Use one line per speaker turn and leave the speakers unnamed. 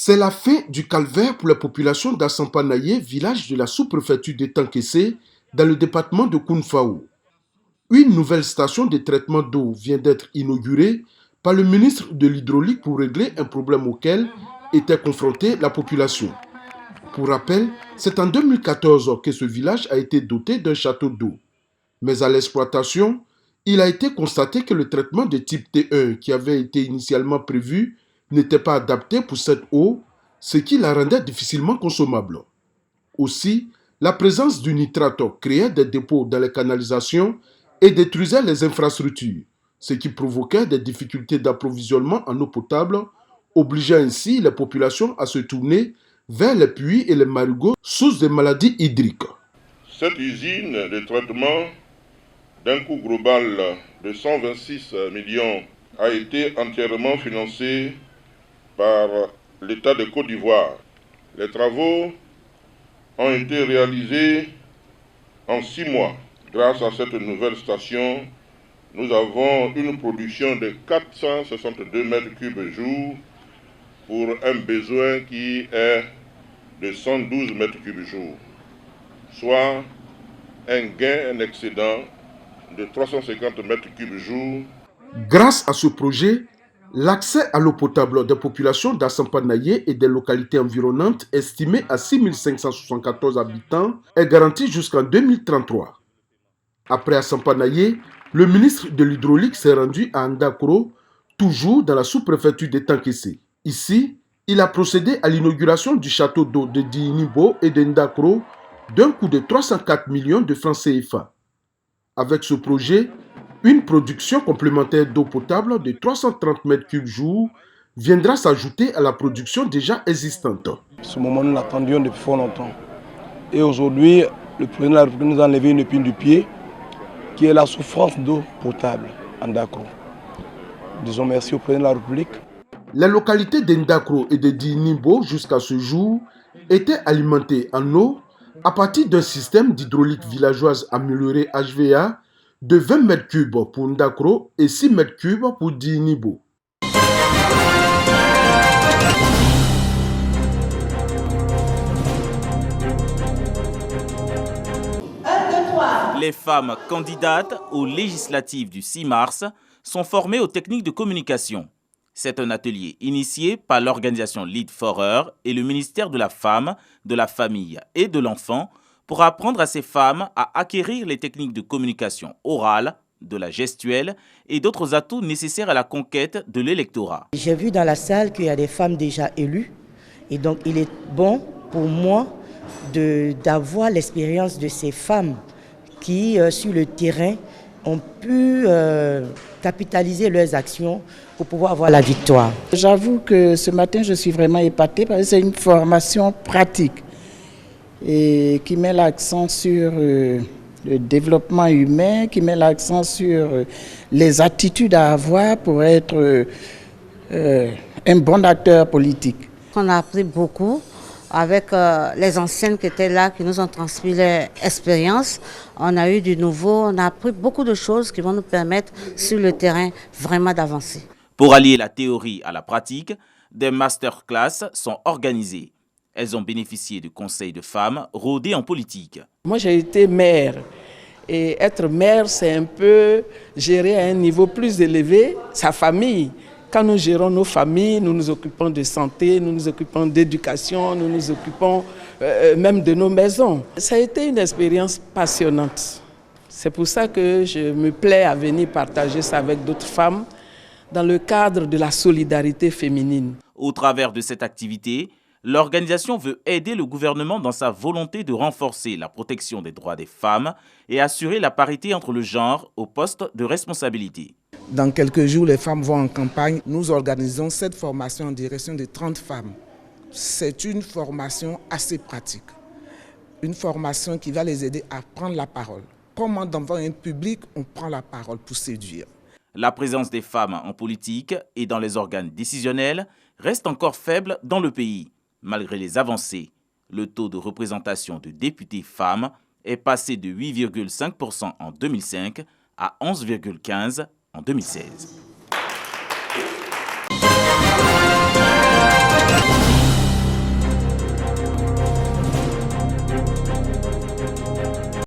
C'est la fin du calvaire pour la population d'Assampanaye, village de la sous-préfecture d'Etankessé, dans le département de Kounfaou. Une nouvelle station de traitement d'eau vient d'être inaugurée par le ministre de l'Hydraulique pour régler un problème auquel était confrontée la population. Pour rappel, c'est en 2014 que ce village a été doté d'un château d'eau. Mais à l'exploitation, il a été constaté que le traitement de type T1 qui avait été initialement prévu n'était pas adapté pour cette eau, ce qui la rendait difficilement consommable. Aussi, la présence du nitrate créait des dépôts dans les canalisations et détruisait les infrastructures, ce qui provoquait des difficultés d'approvisionnement en eau potable, obligeant ainsi les populations à se tourner vers les puits et les marigots, sources de maladies hydriques.
Cette usine de traitement d'un coût global de 126 millions a été entièrement financée par l'État de Côte d'Ivoire. Les travaux ont été réalisés en 6 mois. Grâce à cette nouvelle station, nous avons une production de 462 mètres cubes jour pour un besoin qui est de 112 mètres cubes jour, soit un gain, un excédent de 350 mètres cubes jour.
Grâce à ce projet, l'accès à l'eau potable des populations d'Assampanaye et des localités environnantes estimées à 6 574 habitants est garanti jusqu'en 2033. Après Assampanaye, le ministre de l'Hydraulique s'est rendu à Ndakro, toujours dans la sous-préfecture d'Etankessé. Ici, il a procédé à l'inauguration du château d'eau de Diinibo et de Ndakro d'un coût de 304 millions de francs CFA. Avec ce projet, une production complémentaire d'eau potable de 330 mètres cubes jour viendra s'ajouter à la production déjà existante.
Ce moment, nous l'attendions depuis fort longtemps. Et aujourd'hui, le président de la République nous a enlevé une épine du pied, qui est la souffrance d'eau potable en Ndakro. Disons merci au président de la République.
Les localités de Ndakro et de Diinibo, jusqu'à ce jour, étaient alimentées en eau à partir d'un système d'hydraulique villageoise amélioré HVA de 20 mètres cubes pour Ndakro et 6 mètres cubes pour Diinibo.
Les femmes candidates aux législatives du 6 mars sont formées aux techniques de communication. C'est un atelier initié par l'organisation Lead for Her et le ministère de la Femme, de la Famille et de l'Enfant pour apprendre à ces femmes à acquérir les techniques de communication orale, de la gestuelle et d'autres atouts nécessaires à la conquête de l'électorat.
J'ai vu dans la salle qu'il y a des femmes déjà élues et donc il est bon pour moi d'avoir l'expérience de ces femmes qui, sur le terrain, ont pu capitaliser leurs actions pour pouvoir avoir la victoire.
J'avoue que ce matin, je suis vraiment épatée parce que c'est une formation pratique et qui met l'accent sur le développement humain, qui met l'accent sur les attitudes à avoir pour être un bon acteur politique.
On a appris beaucoup avec les anciennes qui étaient là, qui nous ont transmis leur expérience. On a eu du nouveau, on a appris beaucoup de choses qui vont nous permettre sur le terrain vraiment d'avancer.
Pour allier la théorie à la pratique, des masterclass sont organisées. Elles ont bénéficié de conseils de femmes rodées en politique.
Moi, j'ai été maire. Et être maire, c'est un peu gérer à un niveau plus élevé sa famille. Quand nous gérons nos familles, nous nous occupons de santé, nous nous occupons d'éducation, nous nous occupons même de nos maisons. Ça a été une expérience passionnante. C'est pour ça que je me plais à venir partager ça avec d'autres femmes dans le cadre de la solidarité féminine.
Au travers de cette activité, l'organisation veut aider le gouvernement dans sa volonté de renforcer la protection des droits des femmes et assurer la parité entre le genre au poste de responsabilité.
Dans quelques jours, les femmes vont en campagne. Nous organisons cette formation en direction de 30 femmes. C'est une formation assez pratique. Une formation qui va les aider à prendre la parole. Comment devant un public, on prend la parole pour séduire.
La présence des femmes en politique et dans les organes décisionnels reste encore faible dans le pays. Malgré les avancées, le taux de représentation de députés femmes est passé de 8,5% en 2005 à 11,15% en 2016.